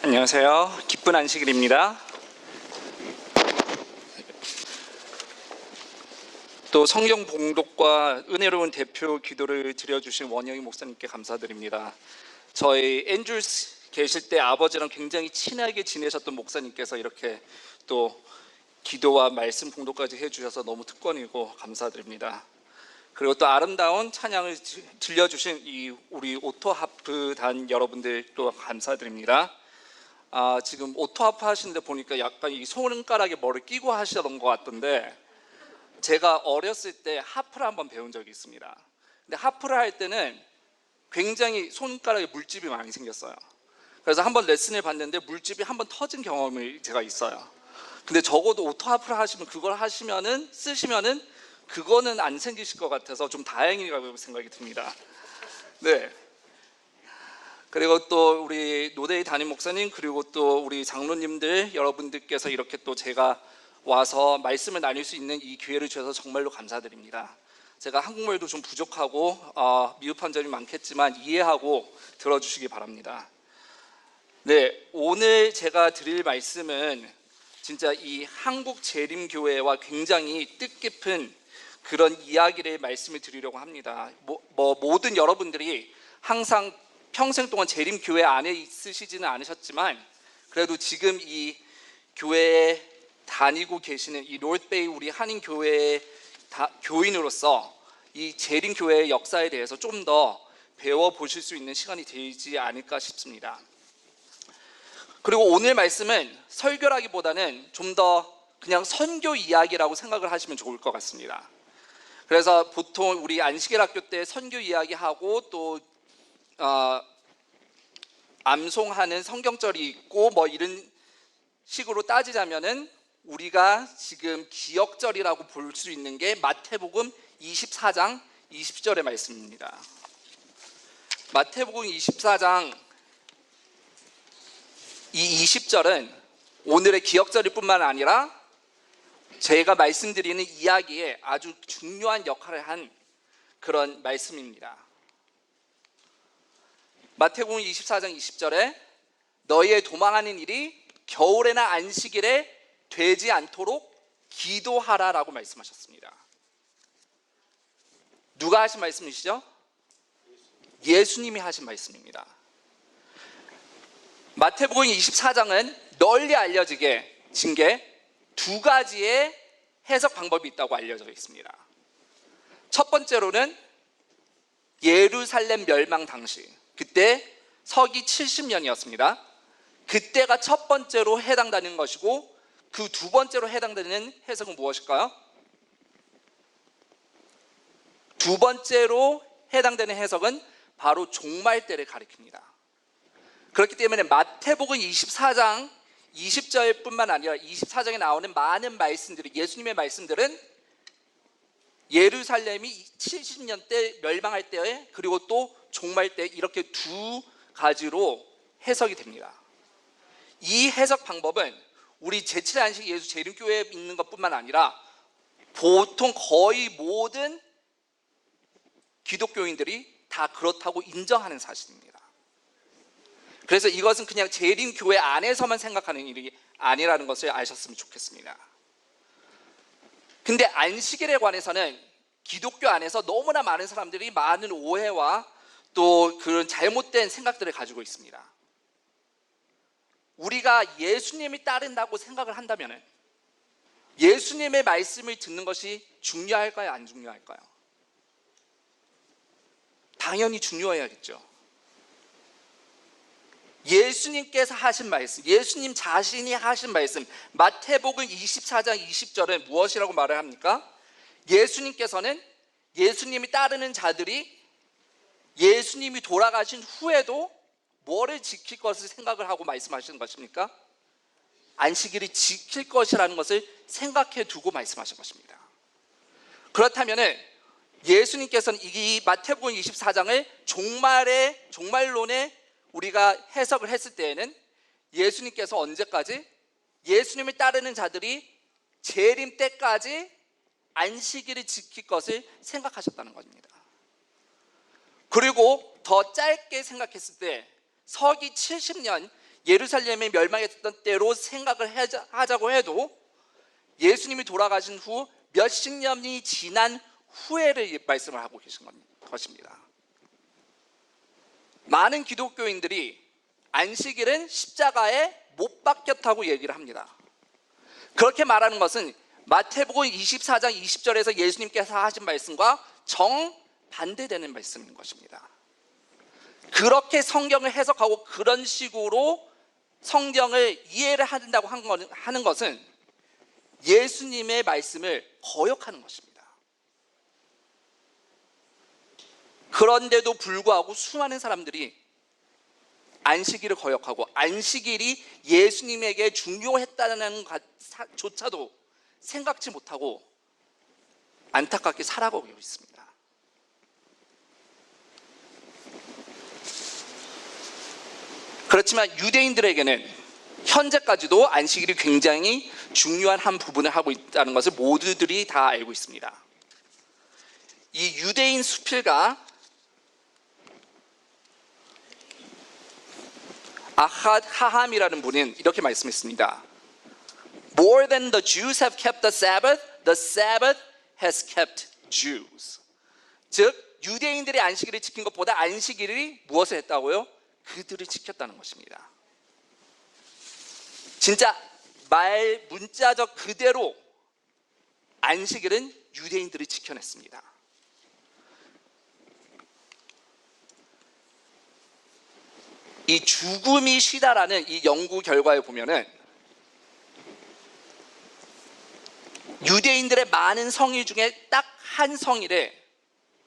안녕하세요. 기쁜 안식일입니다. 또 성경 봉독과 은혜로운 대표 기도를 드려주신 원영희 목사님께 감사드립니다. 저희 앤드루스 계실 때 아버지랑 굉장히 친하게 지내셨던 목사님께서 이렇게 또 기도와 말씀 봉독까지 해주셔서 너무 특권이고 감사드립니다. 그리고 또 아름다운 찬양을 들려주신 우리 오토하프단 여러분들도 감사드립니다. 지금 오토하프 하시는데 보니까 약간 이 손가락에 뭐를 끼고 하시던 것 같던데, 제가 어렸을 때 하프를 한번 배운 적이 있습니다. 근데 하프를 할 때는 굉장히 손가락에 물집이 많이 생겼어요. 그래서 한번 레슨을 받는데 물집이 한번 터진 경험이 제가 있어요. 근데 적어도 오토하프를 하시면, 그걸 하시면은 쓰시면은 그거는 안 생기실 것 같아서 좀 다행이라고 생각이 듭니다. 네. 그리고 또 우리 노데이 담임 목사님, 그리고 또 우리 장로님들 여러분들께서 이렇게 또 제가 와서 말씀을 나눌 수 있는 이 기회를 주셔서 정말로 감사드립니다. 제가 한국말도 좀 부족하고 미흡한 점이 많겠지만 이해하고 들어주시기 바랍니다. 네, 오늘 제가 드릴 말씀은 진짜 이 한국 재림교회와 굉장히 뜻깊은 그런 이야기를 말씀을 드리려고 합니다. 모든 여러분들이 항상 평생 동안 재림교회 안에 있으시지는 않으셨지만, 그래도 지금 이 교회에 다니고 계시는 이 노스베이 우리 한인교회의 교인으로서 이 재림교회의 역사에 대해서 좀 더 배워보실 수 있는 시간이 되지 않을까 싶습니다. 그리고 오늘 말씀은 설교라기보다는 좀 더 그냥 선교 이야기라고 생각을 하시면 좋을 것 같습니다. 그래서 보통 우리 안식일 학교 때 선교 이야기하고 또 암송하는 성경절이 있고 뭐 이런 식으로 따지자면은 우리가 지금 기억절이라고 볼 수 있는 게 마태복음 24장 20절의 말씀입니다. 마태복음 24장 이 20절은 오늘의 기억절일 뿐만 아니라 제가 말씀드리는 이야기에 아주 중요한 역할을 한 그런 말씀입니다. 마태복음 24장 20절에 너희의 도망하는 일이 겨울에나 안식일에 되지 않도록 기도하라라고 말씀하셨습니다. 누가 하신 말씀이시죠? 예수님이 하신 말씀입니다. 마태복음 24장은 널리 알려지게 진 게 두 가지의 해석 방법이 있다고 알려져 있습니다. 첫 번째로는 예루살렘 멸망 당시, 그때 서기 70년이었습니다. 그때가 첫 번째로 해당되는 것이고, 그 두 번째로 해당되는 해석은 무엇일까요? 두 번째로 해당되는 해석은 바로 종말 때를 가리킵니다. 그렇기 때문에 마태복음 24장 20절뿐만 아니라 24장에 나오는 많은 말씀들이, 예수님의 말씀들은 예루살렘이 70년 때 멸망할 때에, 그리고 또 종말 때, 이렇게 두 가지로 해석이 됩니다. 이 해석 방법은 우리 제7의 안식 예수 재림교회에 있는 것뿐만 아니라 보통 거의 모든 기독교인들이 다 그렇다고 인정하는 사실입니다. 그래서 이것은 그냥 재림교회 안에서만 생각하는 일이 아니라는 것을 아셨으면 좋겠습니다. 근데 안식일에 관해서는 기독교 안에서 너무나 많은 사람들이 많은 오해와 또 그런 잘못된 생각들을 가지고 있습니다. 우리가 예수님이 따른다고 생각을 한다면 예수님의 말씀을 듣는 것이 중요할까요? 안 중요할까요? 당연히 중요해야겠죠. 예수님께서 하신 말씀, 예수님 자신이 하신 말씀, 마태복음 24장 20절은 무엇이라고 말을 합니까? 예수님께서는 예수님이 따르는 자들이 예수님이 돌아가신 후에도 뭐를 지킬 것을 생각을 하고 말씀하시는 것입니까? 안식일을 지킬 것이라는 것을 생각해 두고 말씀하신 것입니다. 그렇다면 예수님께서는 이 마태복음 24장을 종말론에 우리가 해석을 했을 때에는 예수님께서 언제까지? 예수님을 따르는 자들이 재림 때까지 안식일을 지킬 것을 생각하셨다는 겁니다. 그리고 더 짧게 생각했을 때 서기 70년 예루살렘이 멸망했던 때로 생각을 하자고 해도 예수님이 돌아가신 후 몇십 년이 지난 후에를 말씀을 하고 계신 것입니다. 많은 기독교인들이 안식일은 십자가에 못 박혔다고 얘기를 합니다. 그렇게 말하는 것은 마태복음 24장 20절에서 예수님께서 하신 말씀과 정반대되는 말씀인 것입니다. 그렇게 성경을 해석하고 그런 식으로 성경을 이해를 한다고 하는 것은 예수님의 말씀을 거역하는 것입니다. 그런데도 불구하고 수많은 사람들이 안식일을 거역하고 안식일이 예수님에게 중요했다는 것조차도 생각지 못하고 안타깝게 살아가고 있습니다. 그렇지만 유대인들에게는 현재까지도 안식일이 굉장히 중요한 한 부분을 하고 있다는 것을 모두들이 다 알고 있습니다. 이 유대인 수필가 아핫 하함이라는 분은 이렇게 말씀했습니다. More than the Jews have kept the Sabbath has kept Jews. 즉 유대인들이 안식일을 지킨 것보다 안식일이 무엇을 했다고요? 그들을 지켰다는 것입니다. 진짜 문자적 그대로 안식일은 유대인들이 지켜냈습니다. 이 죽음이 쉬다라는 이 연구 결과에 보면은 유대인들의 많은 성일 중에 딱 한 성일에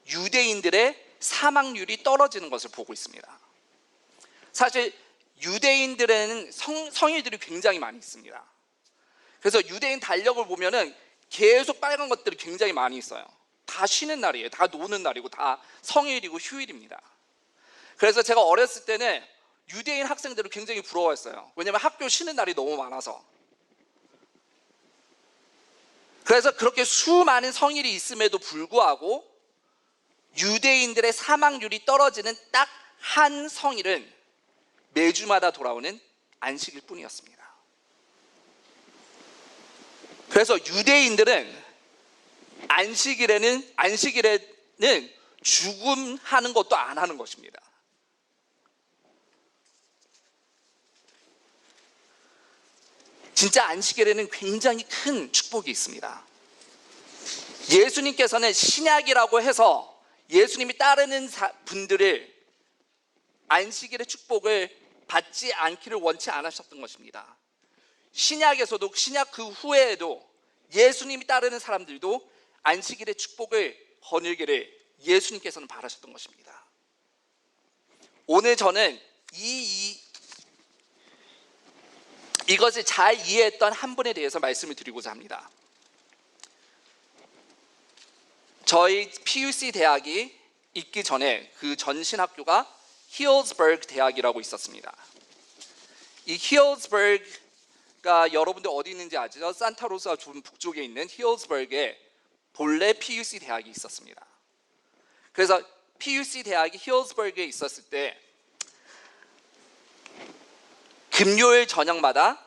유대인들의 사망률이 떨어지는 것을 보고 있습니다. 사실 유대인들에는 성일들이 굉장히 많이 있습니다. 그래서 유대인 달력을 보면은 계속 빨간 것들이 굉장히 많이 있어요. 다 쉬는 날이에요. 다 노는 날이고 다 성일이고 휴일입니다. 그래서 제가 어렸을 때는 유대인 학생들을 굉장히 부러워했어요. 왜냐하면 학교 쉬는 날이 너무 많아서. 그래서 그렇게 수많은 성일이 있음에도 불구하고 유대인들의 사망률이 떨어지는 딱 한 성일은 매주마다 돌아오는 안식일 뿐이었습니다. 그래서 유대인들은 안식일에는 죽음하는 것도 안 하는 것입니다. 진짜 안식일에는 굉장히 큰 축복이 있습니다. 예수님께서는 신약이라고 해서 예수님이 따르는 분들을 안식일의 축복을 받지 않기를 원치 않으셨던 것입니다. 신약에서도 신약 그 후에도 예수님이 따르는 사람들도 안식일의 축복을 거닐기를 예수님께서는 바라셨던 것입니다. 오늘 저는 이것을 잘 이해했던 한 분에 대해서 말씀을 드리고자 합니다. 저희 PUC 대학이 있기 전에 그 전신 학교가 히어스버그 대학이라고 있었습니다. 이 히어스버그가 여러분들 어디 있는지 아시죠? 산타로사 좀 북쪽에 있는 히어스버그에 본래 PUC 대학이 있었습니다. 그래서 PUC 대학이 히어스버그에 있었을 때 금요일 저녁마다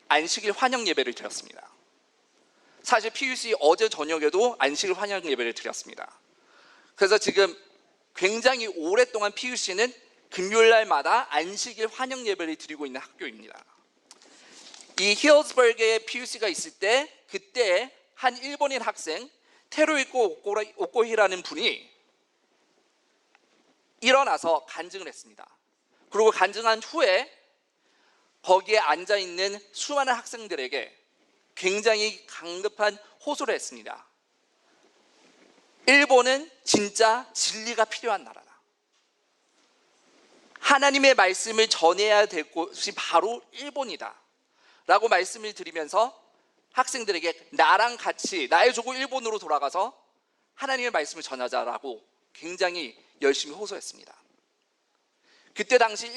안식일 환영 예배를 드렸습니다. 사실 PUC 어제 저녁에도 안식일 환영 예배를 드렸습니다. 그래서 지금 굉장히 오랫동안 PUC는 금요일 날마다 안식일 환영 예배를 드리고 있는 학교입니다. 이 히어스버그에 PUC가 있을 때 그때 한 일본인 학생 테루이코 오코히라는 분이 일어나서 간증을 했습니다. 그리고 간증한 후에 거기에 앉아있는 수많은 학생들에게 굉장히 강급한 호소를 했습니다. 일본은 진짜 진리가 필요한 나라다. 하나님의 말씀을 전해야 될 곳이 바로 일본이다 라고 말씀을 드리면서 학생들에게 나랑 같이 나의 조국 일본으로 돌아가서 하나님의 말씀을 전하자라고 굉장히 열심히 호소했습니다. 그때 당시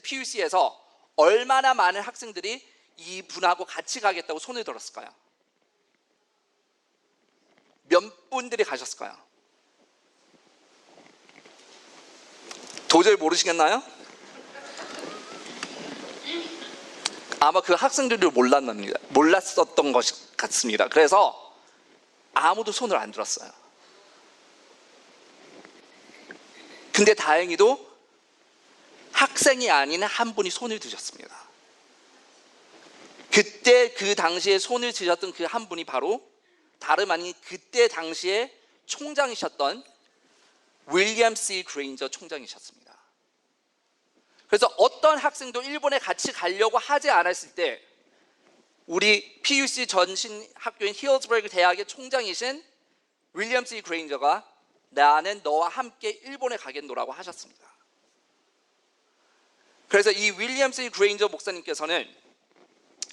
PUC에서 얼마나 많은 학생들이 이 분하고 같이 가겠다고 손을 들었을까요? 몇 분들이 가셨을까요? 도저히 모르시겠나요? 아마 그 학생들이 몰랐었던 것 같습니다. 그래서 아무도 손을 안 들었어요. 근데 다행히도 학생이 아닌 한 분이 손을 드셨습니다. 그때 그 당시에 손을 드셨던 그 한 분이 바로 다름 아닌 그때 당시에 총장이셨던 윌리엄 C. 그레인저 총장이셨습니다. 그래서 어떤 학생도 일본에 같이 가려고 하지 않았을 때 우리 PUC 전신학교인 힐스버그 대학의 총장이신 윌리엄 C. 그레인저가 나는 너와 함께 일본에 가겠노라고 하셨습니다. 그래서 이 윌리엄 C. 그레인저 목사님께서는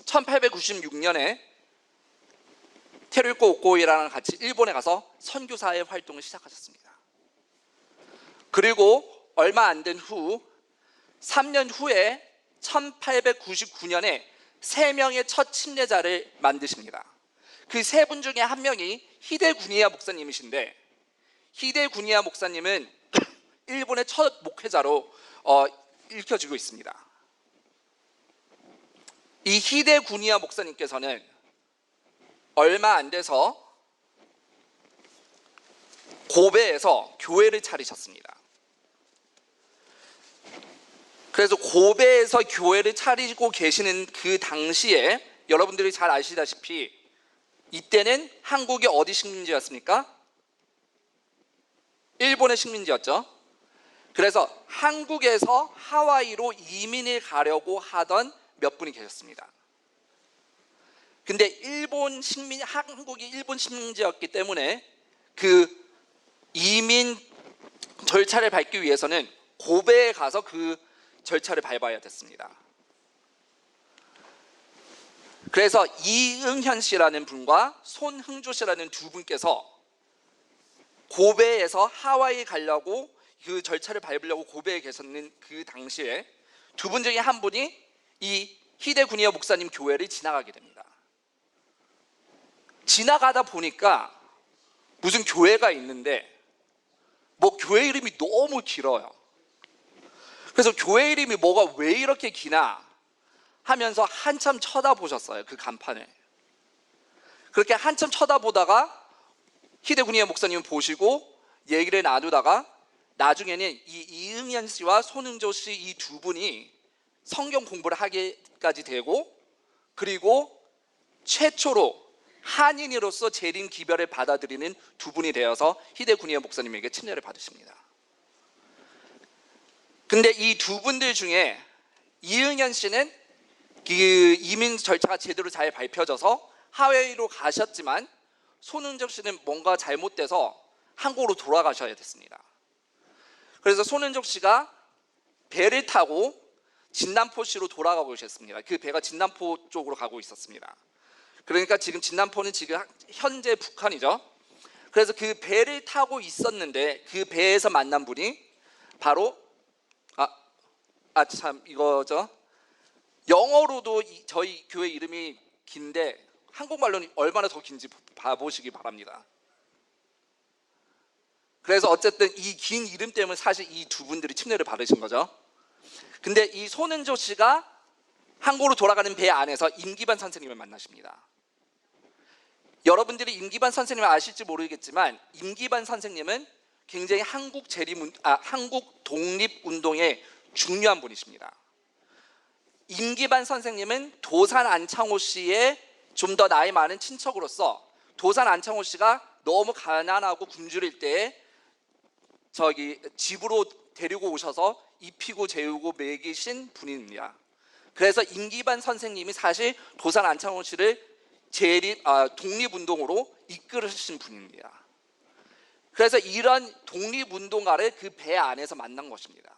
1896년에 테루코 오코이라랑 같이 일본에 가서 선교사의 활동을 시작하셨습니다. 그리고 얼마 안 된 후 3년 후에 1899년에 3명의 첫 침례자를 만드십니다. 그 3분 중에 한 명이 히데구니야 목사님이신데, 히데구니야 목사님은 일본의 첫 목회자로 읽혀지고 있습니다. 이 히데구니야 목사님께서는 얼마 안 돼서 고베에서 교회를 차리셨습니다. 그래서 고베에서 교회를 차리고 계시는 그 당시에 여러분들이 잘 아시다시피 이때는 한국이 어디 식민지였습니까? 일본의 식민지였죠. 그래서 한국에서 하와이로 이민을 가려고 하던 몇 분이 계셨습니다. 근데 한국이 일본 식민지였기 때문에 그 이민 절차를 밟기 위해서는 고베에 가서 그 절차를 밟아야 됐습니다. 그래서 이응현 씨라는 분과 손흥조 씨라는 두 분께서 고베에서 하와이 가려고 그 절차를 밟으려고 고베에 계셨는 그 당시에 두 분 중에 한 분이 이 히데구니야 목사님 교회를 지나가게 됩니다. 지나가다 보니까 무슨 교회가 있는데 뭐 교회 이름이 너무 길어요. 그래서 교회 이름이 뭐가 왜 이렇게 기나 하면서 한참 쳐다보셨어요. 그 간판을. 그렇게 한참 쳐다보다가 히데구니야 목사님을 보시고 얘기를 나누다가 나중에는 이 이응현 씨와 손흥조 씨 이 두 분이 성경 공부를 하기까지 되고, 그리고 최초로 한인으로서 재림 기별을 받아들이는 두 분이 되어서 히데구니야 목사님에게 침례를 받으십니다. 근데 이 두 분들 중에 이응현 씨는 그 이민 절차가 제대로 잘 밟혀져서 하와이로 가셨지만 손흥정 씨는 뭔가 잘못돼서 한국으로 돌아가셔야 됐습니다. 그래서 손흥정 씨가 배를 타고 진남포시로 돌아가고 계셨습니다. 그 배가 진남포 쪽으로 가고 있었습니다. 그러니까 지금 진남포는 지금 현재 북한이죠. 그래서 그 배를 타고 있었는데 그 배에서 만난 분이 바로 참 이거죠. 영어로도 저희 교회 이름이 긴데 한국말로는 얼마나 더 긴지 봐보시기 바랍니다. 그래서 어쨌든 이 긴 이름 때문에 사실 이 두 분들이 침례를 받으신 거죠. 근데 이 손은조 씨가 한국으로 돌아가는 배 안에서 임기반 선생님을 만나십니다. 여러분들이 임기반 선생님을 아실지 모르겠지만 임기반 선생님은 굉장히 한국 독립운동의 중요한 분이십니다. 임기반 선생님은 도산 안창호 씨의 좀 더 나이 많은 친척으로서 도산 안창호 씨가 너무 가난하고 굶주릴 때에 집으로 데리고 오셔서 입히고 재우고 먹이신 분입니다. 그래서 임기반 선생님이 사실 도산 안창호 씨를 독립운동으로 이끌으신 분입니다. 그래서 이런 독립운동가를 그 배 안에서 만난 것입니다.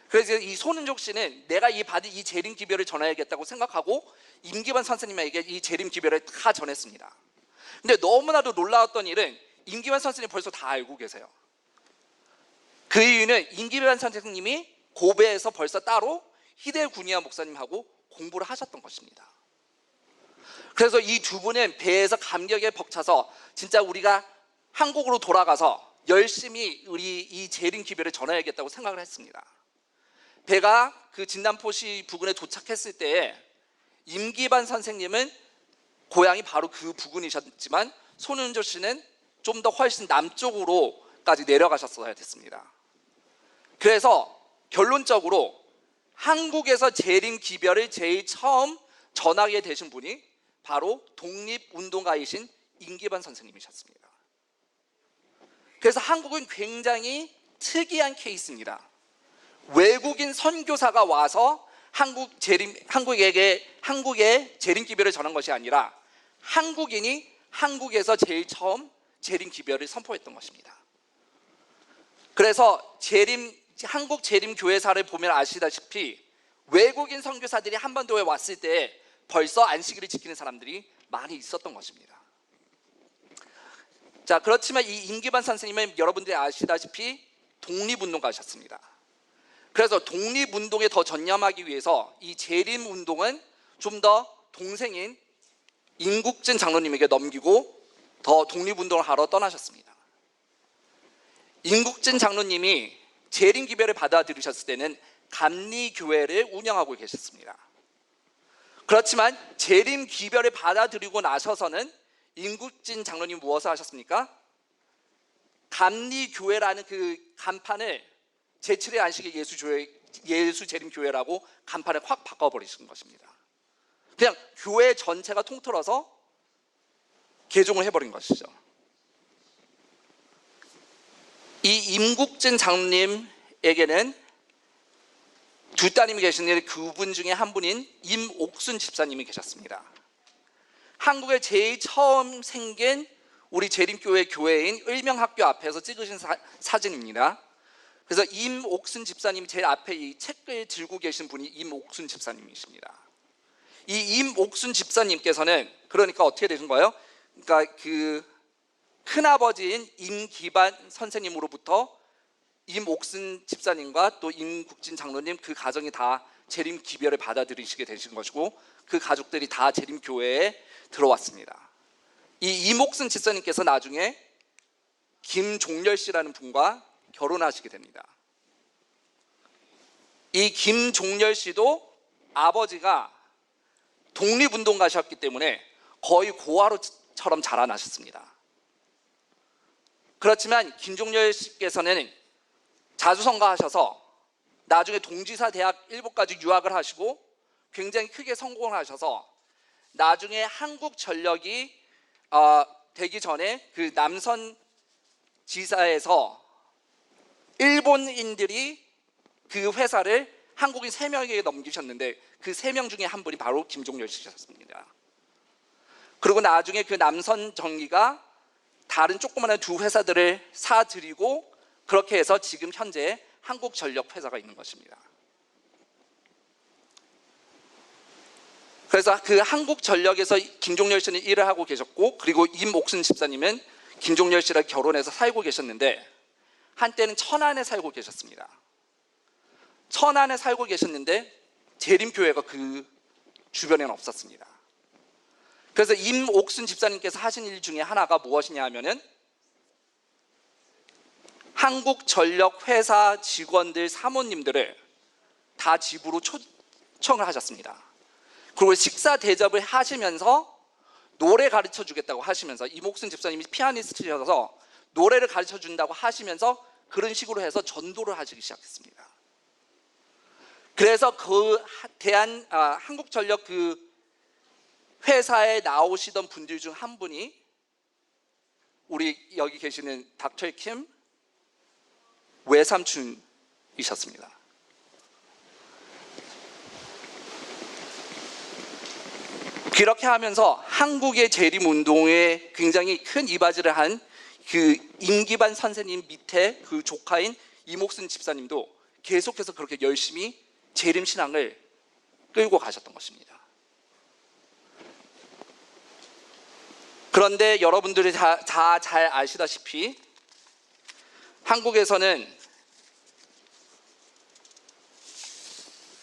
그래서 이 손은족 씨는 내가 받은 이 재림 기별을 전해야겠다고 생각하고 임기반 선생님에게 이 재림 기별을 다 전했습니다. 근데 너무나도 놀라웠던 일은 임기반 선생님 벌써 다 알고 계세요. 그 이유는 임기반 선생님이 고베에서 벌써 따로 히데구니야 목사님하고 공부를 하셨던 것입니다. 그래서 이 두 분은 배에서 감격에 벅차서 진짜 우리가 한국으로 돌아가서 열심히 우리 이 재림 기별을 전해야겠다고 생각을 했습니다. 배가 그 진남포시 부근에 도착했을 때에 임기반 선생님은 고향이 바로 그 부근이셨지만 손은조 씨는 좀 더 훨씬 남쪽으로까지 내려가셨어야 됐습니다. 그래서 결론적으로 한국에서 재림 기별을 제일 처음 전하게 되신 분이 바로 독립운동가이신 임기반 선생님이셨습니다. 그래서 한국은 굉장히 특이한 케이스입니다. 외국인 선교사가 와서 한국의 재림 기별을 전한 것이 아니라 한국인이 한국에서 제일 처음 재림 기별을 선포했던 것입니다. 그래서 한국 재림 교회사를 보면 아시다시피 외국인 선교사들이 한반도에 왔을 때 벌써 안식일을 지키는 사람들이 많이 있었던 것입니다. 자, 그렇지만 이 임기반 선생님은 여러분들이 아시다시피 독립운동가셨습니다. 그래서 독립운동에 더 전념하기 위해서 이 재림운동은 좀 더 동생인 임국진 장로님에게 넘기고 더 독립운동을 하러 떠나셨습니다. 임국진 장로님이 재림기별을 받아들이셨을 때는 감리교회를 운영하고 계셨습니다. 그렇지만 재림기별을 받아들이고 나셔서는 임국진 장로님 무엇을 하셨습니까? 감리교회라는 그 간판을 제7회 안식일 예수재림교회라고 간판을 확 바꿔버리신 것입니다. 그냥 교회 전체가 통틀어서 개종을 해버린 것이죠. 이 임국진 장로님에게는 두 따님이 계시는데 그분 중에 한 분인 임옥순 집사님이 계셨습니다. 한국에 제일 처음 생긴 우리 재림교회 교회인 을명학교 앞에서 찍으신 사진입니다. 그래서 임옥순 집사님이 제일 앞에 이 책을 들고 계신 분이 임옥순 집사님이십니다. 이 임옥순 집사님께서는 그러니까 어떻게 되신 거예요? 그러니까 그 큰아버지인 임기반 선생님으로부터 임옥순 집사님과 또 임국진 장로님 그 가정이 다 재림 기별을 받아들이시게 되신 것이고 그 가족들이 다 재림 교회에 들어왔습니다. 이 임옥순 집사님께서 나중에 김종렬 씨라는 분과 결혼하시게 됩니다. 이 김종렬 씨도 아버지가 독립운동가셨기 때문에 거의 고아로처럼 자라나셨습니다. 그렇지만 김종렬 씨께서는 자주성가하셔서 나중에 동지사 대학 일부까지 유학을 하시고 굉장히 크게 성공을 하셔서 나중에 한국전력이 되기 전에 그 남선 지사에서 일본인들이 그 회사를 한국인 3명에게 넘기셨는데 그 3명 중에 한 분이 바로 김종렬 씨셨습니다. 그리고 나중에 그 남선 정기가 다른 조그마한 두 회사들을 사들이고 그렇게 해서 지금 현재 한국전력 회사가 있는 것입니다. 그래서 그 한국전력에서 김종렬 씨는 일을 하고 계셨고 그리고 임옥순 집사님은 김종렬 씨랑 결혼해서 살고 계셨는데 한때는 천안에 살고 계셨습니다. 천안에 살고 계셨는데 재림교회가 그 주변에는 없었습니다. 그래서 임옥순 집사님께서 하신 일 중에 하나가 무엇이냐 하면은 한국전력 회사 직원들 사모님들을 다 집으로 초청을 하셨습니다. 그리고 식사 대접을 하시면서 노래 가르쳐 주겠다고 하시면서 임옥순 집사님이 피아니스트셔서 노래를 가르쳐 준다고 하시면서 그런 식으로 해서 전도를 하시기 시작했습니다. 그래서 그 한국전력 그 회사에 나오시던 분들 중 한 분이 우리 여기 계시는 닥터 킴 외삼촌이셨습니다. 그렇게 하면서 한국의 재림운동에 굉장히 큰 이바지를 한 그 임기반 선생님 밑에 그 조카인 임옥순 집사님도 계속해서 그렇게 열심히 재림신앙을 끌고 가셨던 것입니다. 그런데 여러분들이 다 잘 아시다시피 한국에서는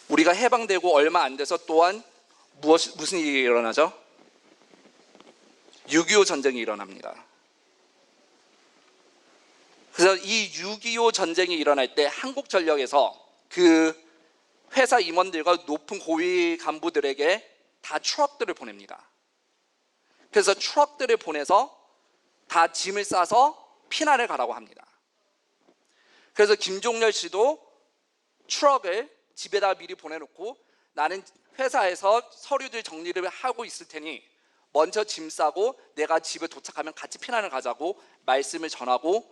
우리가 해방되고 얼마 안 돼서 또한 무슨 일이 일어나죠? 6.25 전쟁이 일어납니다. 그래서 이 6.25 전쟁이 일어날 때 한국전력에서 그 회사 임원들과 높은 고위 간부들에게 다 트럭들을 보냅니다. 그래서 트럭들을 보내서 다 짐을 싸서 피난을 가라고 합니다. 그래서 김종렬 씨도 트럭을 집에다 미리 보내놓고 나는 회사에서 서류들 정리를 하고 있을 테니 먼저 짐 싸고 내가 집에 도착하면 같이 피난을 가자고 말씀을 전하고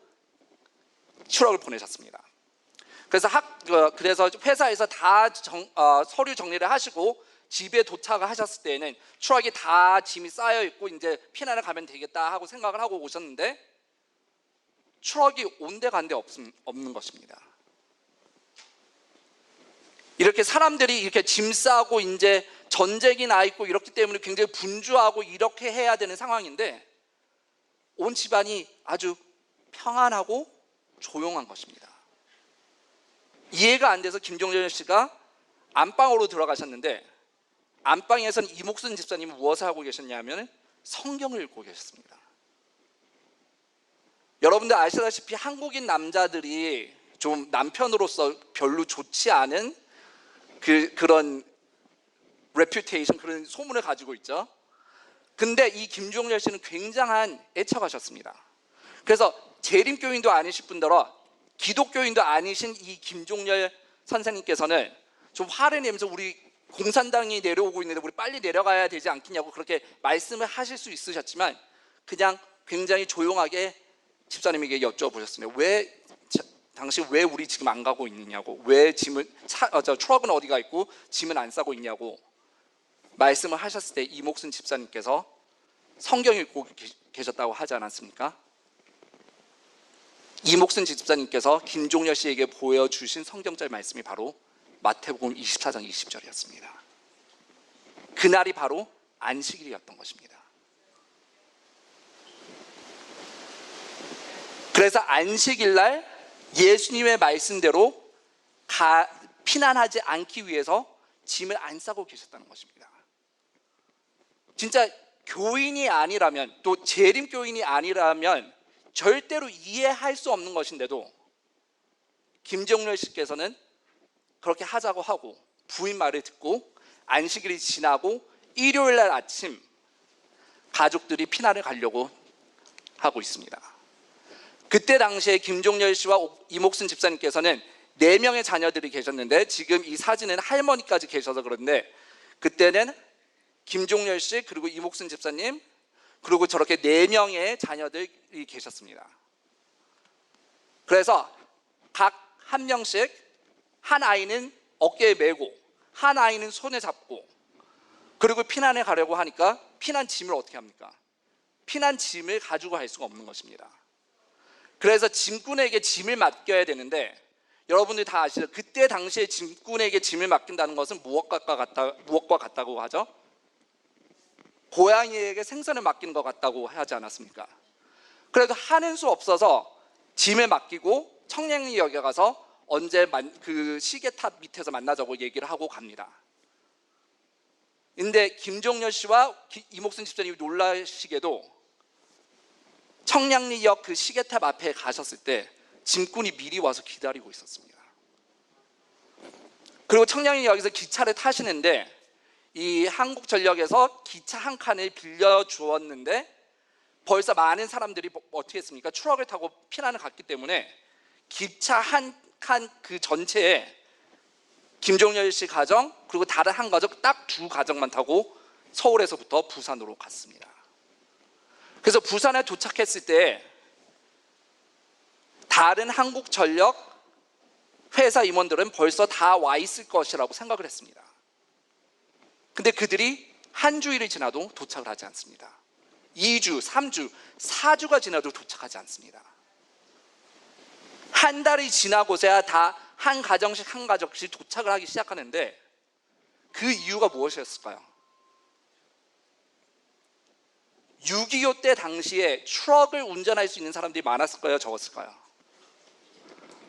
트럭을 보내셨습니다. 그래서 회사에서 다 서류 정리를 하시고 집에 도착을 하셨을 때에는 트럭이 다 짐이 쌓여 있고 이제 피난을 가면 되겠다 하고 생각을 하고 오셨는데 트럭이 온데 간데 없는 것입니다. 이렇게 사람들이 이렇게 짐 싸고 이제 전쟁이 나 있고 이렇기 때문에 굉장히 분주하고 이렇게 해야 되는 상황인데 온 집안이 아주 평안하고 조용한 것입니다. 이해가 안 돼서 김종렬 씨가 안방으로 들어가셨는데 안방에서는 이목순 집사님은 무엇을 하고 계셨냐면 성경을 읽고 계셨습니다. 여러분들 아시다시피 한국인 남자들이 좀 남편으로서 별로 좋지 않은 그런 레퓨테이션, 그런 소문을 가지고 있죠. 근데 이 김종렬 씨는 굉장한 애처가셨습니다. 그래서 재림교인도 아니실 뿐더러 기독교인도 아니신 이 김종렬 선생님께서는 좀 화를 내면서 우리 공산당이 내려오고 있는데 우리 빨리 내려가야 되지 않겠냐고 그렇게 말씀을 하실 수 있으셨지만 그냥 굉장히 조용하게 집사님에게 여쭤보셨습니다. 당신 왜 우리 지금 안 가고 있느냐고, 왜 트럭은 어디가 있고 짐은 안 싸고 있냐고 말씀을 하셨을 때 이목순 집사님께서 성경 읽고 계셨다고 하지 않았습니까? 이목순 집사님께서 김종렬 씨에게 보여주신 성경절 말씀이 바로 마태복음 24장 20절이었습니다. 그날이 바로 안식일이었던 것입니다. 그래서 안식일날 예수님의 말씀대로 피난하지 않기 위해서 짐을 안 싸고 계셨다는 것입니다. 진짜 교인이 아니라면, 또 재림교인이 아니라면 절대로 이해할 수 없는 것인데도 김종렬 씨께서는 그렇게 하자고 하고 부인 말을 듣고 안식일이 지나고 일요일 날 아침 가족들이 피난을 가려고 하고 있습니다. 그때 당시에 김종렬 씨와 이목순 집사님께서는 4명의 자녀들이 계셨는데 지금 이 사진은 할머니까지 계셔서 그런데 그때는 김종렬 씨 그리고 이목순 집사님 그리고 저렇게 4명의 자녀들이 계셨습니다. 그래서 각 한 명씩 한 아이는 어깨에 메고 한 아이는 손에 잡고 그리고 피난에 가려고 하니까 피난 짐을 어떻게 합니까? 피난 짐을 가지고 갈 수가 없는 것입니다. 그래서 짐꾼에게 짐을 맡겨야 되는데 여러분들이 다 아시죠? 그때 당시에 짐꾼에게 짐을 맡긴다는 것은 무엇과 같다고 하죠? 고양이에게 생선을 맡기는 것 같다고 하지 않았습니까? 그래도 하는 수 없어서 짐을 맡기고 청량리역에 가서 언제 그 시계탑 밑에서 만나자고 얘기를 하고 갑니다. 근데 김종렬 씨와 이목순 집사님이 놀라시게도 청량리역 그 시계탑 앞에 가셨을 때 짐꾼이 미리 와서 기다리고 있었습니다. 그리고 청량리역에서 기차를 타시는데 이 한국전력에서 기차 한 칸을 빌려주었는데 벌써 많은 사람들이 어떻게 했습니까? 트럭을 타고 피난을 갔기 때문에 기차 한 칸 그 전체에 김종렬 씨 가정 그리고 다른 한 가족 딱 2가정만 타고 서울에서부터 부산으로 갔습니다. 그래서 부산에 도착했을 때 다른 한국전력 회사 임원들은 벌써 다 와 있을 것이라고 생각을 했습니다. 근데 그들이 한 주일이 지나도 도착을 하지 않습니다. 2주, 3주, 4주가 지나도 도착하지 않습니다. 한 달이 지나고서야 다 한 가정씩 도착을 하기 시작하는데 그 이유가 무엇이었을까요? 6.25 때 당시에 트럭을 운전할 수 있는 사람들이 많았을까요? 적었을까요?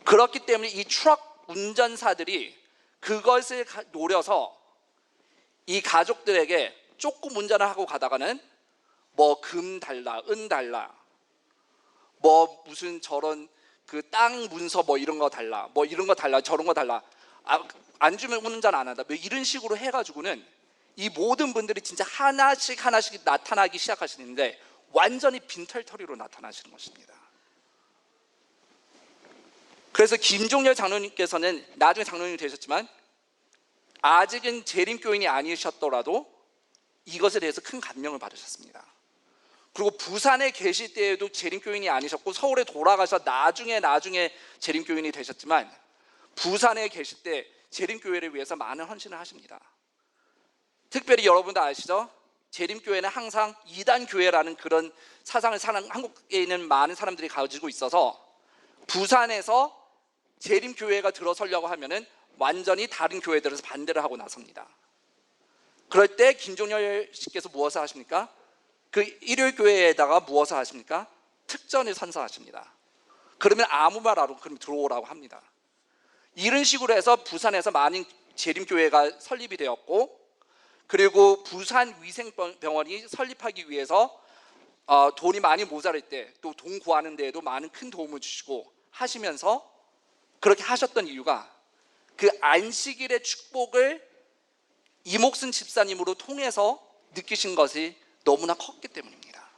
그렇기 때문에 이 트럭 운전사들이 그것을 노려서 이 가족들에게 조금 운전을 하고 가다가는 뭐 금 달라, 은 달라, 뭐 무슨 저런 그 땅 문서 뭐 이런 거 달라, 뭐 이런 거 달라, 저런 거 달라, 안 주면 운전 안 한다, 뭐 이런 식으로 해가지고는 이 모든 분들이 진짜 하나씩 하나씩 나타나기 시작하시는데 완전히 빈털터리로 나타나시는 것입니다. 그래서 김종렬 장로님께서는 나중에 장로님이 되셨지만 아직은 재림교인이 아니셨더라도 이것에 대해서 큰 감명을 받으셨습니다. 그리고 부산에 계실 때에도 재림교인이 아니셨고 서울에 돌아가서 나중에 재림교인이 되셨지만 부산에 계실 때 재림교회를 위해서 많은 헌신을 하십니다. 특별히 여러분도 아시죠? 재림교회는 항상 이단교회라는 그런 사상을 한국에 있는 많은 사람들이 가지고 있어서 부산에서 재림교회가 들어서려고 하면은 완전히 다른 교회들에서 반대를 하고 나섭니다. 그럴 때 김종렬 씨께서 무엇을 하십니까? 그 일요일 교회에다가 무엇을 하십니까? 특전을 선서하십니다. 그러면 아무 말 안 하고 그럼 들어오라고 합니다. 이런 식으로 해서 부산에서 많은 재림교회가 설립이 되었고, 그리고 부산 위생병원이 설립하기 위해서 돈이 많이 모자랄 때 또 돈 구하는 데에도 많은 큰 도움을 주시고 하시면서 그렇게 하셨던 이유가 그 안식일의 축복을 이목순 집사님으로 통해서 느끼신 것이 너무나 컸기 때문입니다.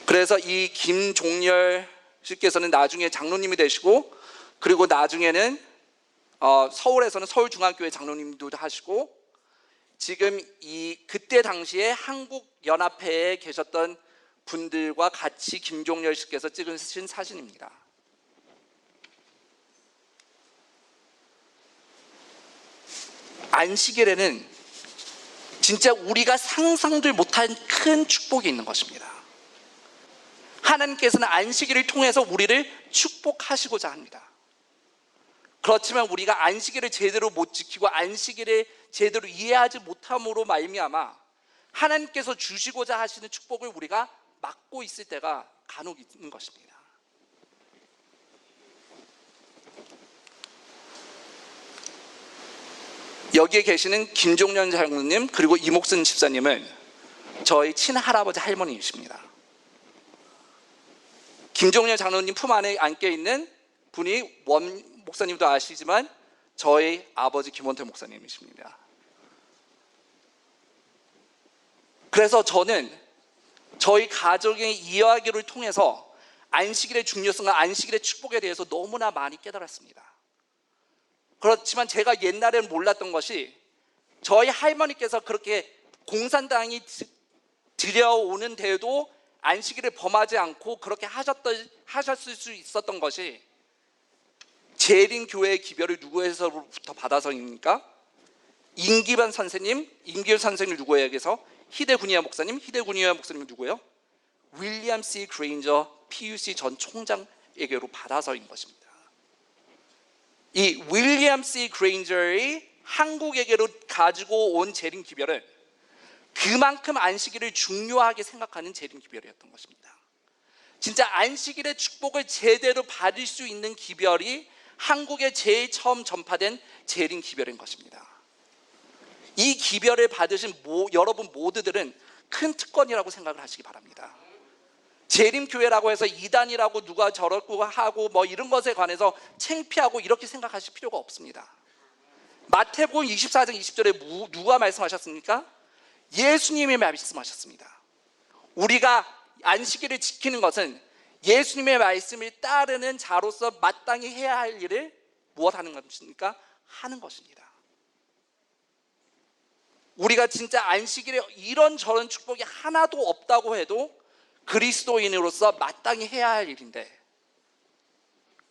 그래서 이 김종렬 씨께서는 나중에 장로님이 되시고, 그리고 나중에는 서울에서는 서울중앙교회 장로님도 하시고, 지금 그때 당시에 한국연합회에 계셨던 분들과 같이 김종렬 씨께서 찍으신 사진입니다. 안식일에는 진짜 우리가 상상도 못한 큰 축복이 있는 것입니다. 하나님께서는 안식일을 통해서 우리를 축복하시고자 합니다. 그렇지만 우리가 안식일을 제대로 못 지키고 안식일을 제대로 이해하지 못함으로 말미암아 하나님께서 주시고자 하시는 축복을 우리가 막고 있을 때가 간혹 있는 것입니다. 여기에 계시는 김종렬 장로님 그리고 이목순 집사님은 저희 친할아버지 할머니이십니다. 김종렬 장로님 품 안에 안겨 있는 분이 원 목사님도 아시지만 저희 아버지 김원태 목사님이십니다. 그래서 저는 저희 가족의 이야기를 통해서 안식일의 중요성과 안식일의 축복에 대해서 너무나 많이 깨달았습니다. 그렇지만 제가 옛날에는 몰랐던 것이 저희 할머니께서 그렇게 공산당이 들여오는데도 안식일을 범하지 않고 그렇게 하셨을 수 있었던 것이 재림교회의 기별을 누구에서부터 받아서입니까? 임기반 선생님, 임기현 선생님 누구에게서? 히데구니아 목사님, 히데구니아 목사님은 누구예요? 윌리엄 C. 그레인저 PUC 전 총장에게로 받아서인 것입니다. 이 윌리엄 C. 그레인저의 한국에게로 가지고 온 재림 기별은 그만큼 안식일을 중요하게 생각하는 재림 기별이었던 것입니다. 진짜 안식일의 축복을 제대로 받을 수 있는 기별이 한국에 제일 처음 전파된 재림 기별인 것입니다. 이 기별을 받으신 여러분 모두들은 큰 특권이라고 생각을 하시기 바랍니다. 재림교회라고 해서 이단이라고 누가 저렇고 하고 뭐 이런 것에 관해서 창피하고 이렇게 생각하실 필요가 없습니다. 마태복음 24장 20절에 누가 말씀하셨습니까? 예수님이 말씀하셨습니다. 우리가 안식일을 지키는 것은 예수님의 말씀을 따르는 자로서 마땅히 해야 할 일을 무엇하는 것입니까? 하는 것입니다. 우리가 진짜 안식일에 이런저런 축복이 하나도 없다고 해도 그리스도인으로서 마땅히 해야 할 일인데,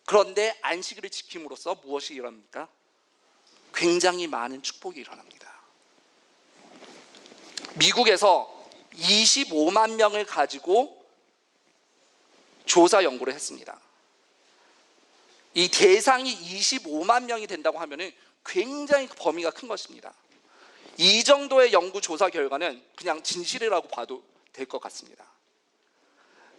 그런데 안식일을 지킴으로써 무엇이 일어납니까? 굉장히 많은 축복이 일어납니다. 미국에서 25만 명을 가지고 조사 연구를 했습니다. 이 대상이 25만 명이 된다고 하면 굉장히 범위가 큰 것입니다. 이 정도의 연구 조사 결과는 그냥 진실이라고 봐도 될 것 같습니다.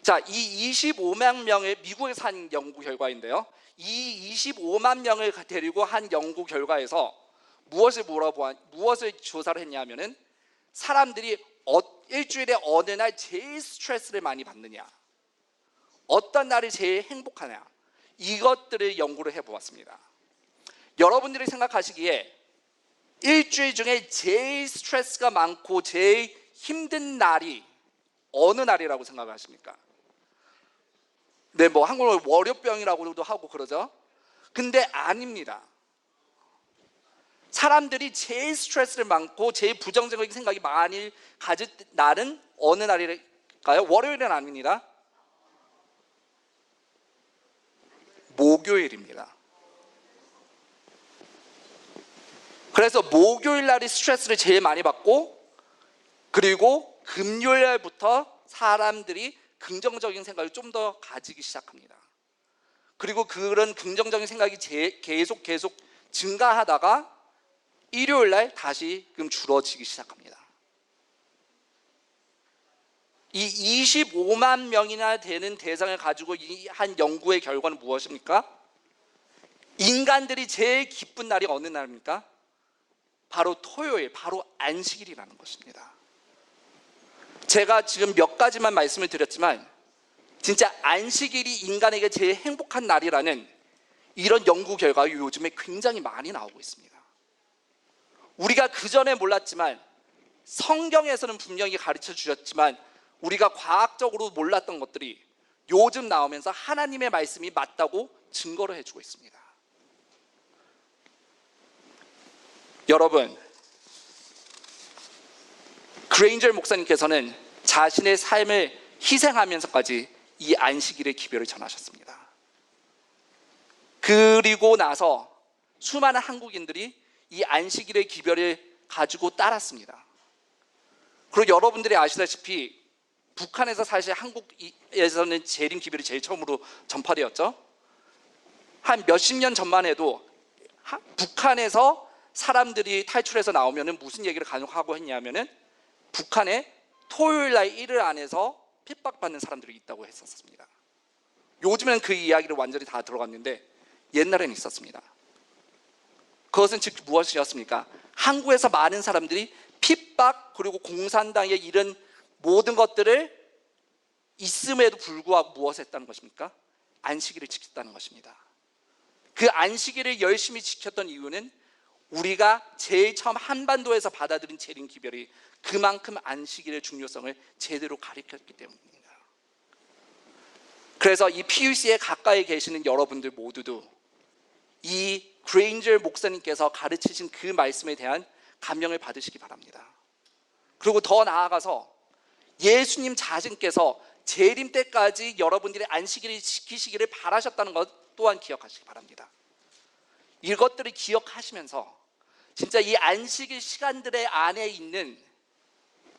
자, 이 25만 명의 미국에서 한 연구 결과인데요. 이 25만 명을 데리고 한 연구 결과에서 무엇을 조사를 했냐면은 사람들이 일주일에 어느 날 제일 스트레스를 많이 받느냐, 어떤 날이 제일 행복하냐, 이것들을 연구를 해보았습니다. 여러분들이 생각하시기에 일주일 중에 제일 스트레스가 많고 제일 힘든 날이 어느 날이라고 생각하십니까? 네, 뭐 한국어로 월요병이라고도 하고 그러죠. 근데 아닙니다. 사람들이 제일 스트레스를 많고 제일 부정적인 생각이 많이 가질 날은 어느 날일까요? 월요일은 아닙니다. 목요일입니다. 그래서 목요일 날이 스트레스를 제일 많이 받고, 그리고 금요일 날부터 사람들이 긍정적인 생각을 좀 더 가지기 시작합니다. 그리고 그런 긍정적인 생각이 계속 증가하다가 일요일 날 다시금 줄어지기 시작합니다. 이 25만 명이나 되는 대상을 가지고 한 연구의 결과는 무엇입니까? 인간들이 제일 기쁜 날이 어느 날입니까? 바로 토요일, 바로 안식일이라는 것입니다. 제가 지금 몇 가지만 말씀을 드렸지만 진짜 안식일이 인간에게 제일 행복한 날이라는 이런 연구 결과가 요즘에 굉장히 많이 나오고 있습니다. 우리가 그전에 몰랐지만 성경에서는 분명히 가르쳐 주셨지만 우리가 과학적으로 몰랐던 것들이 요즘 나오면서 하나님의 말씀이 맞다고 증거를 해주고 있습니다. 여러분, 그레인저 목사님께서는 자신의 삶을 희생하면서까지 이 안식일의 기별을 전하셨습니다. 그리고 나서 수많은 한국인들이 이 안식일의 기별을 가지고 따랐습니다. 그리고 여러분들이 아시다시피 북한에서 사실 한국에서는 재림 기별이 제일 처음으로 전파되었죠. 한 몇십 년 전만 해도 북한에서 사람들이 탈출해서 나오면은 무슨 얘기를 간혹하고 했냐면은 북한에 토요일 날 일을 안 해서 핍박받는 사람들이 있다고 했었습니다. 요즘은 그 이야기를 완전히 다 들어갔는데 옛날에는 있었습니다. 그것은 즉 무엇이었습니까? 한국에서 많은 사람들이 핍박 그리고 공산당의 이런 모든 것들을 있음에도 불구하고 무엇을 했다는 것입니까? 안식일을 지켰다는 것입니다. 그 안식일을 열심히 지켰던 이유는 우리가 제일 처음 한반도에서 받아들인 재림 기별이 그만큼 안식일의 중요성을 제대로 가르쳤기 때문입니다. 그래서 이 PUC에 가까이 계시는 여러분들 모두도 이 그레인저 목사님께서 가르치신 그 말씀에 대한 감명을 받으시기 바랍니다. 그리고 더 나아가서 예수님 자신께서 재림 때까지 여러분들의 안식일을 지키시기를 바라셨다는 것 또한 기억하시기 바랍니다. 이것들을 기억하시면서 진짜 이 안식일 시간들의 안에 있는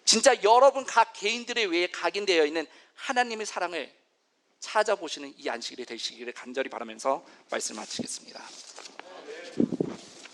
진짜 여러분 각 개인들의 외에 각인되어 있는 하나님의 사랑을 찾아보시는 이 안식일이 되시기를 간절히 바라면서 말씀을 마치겠습니다.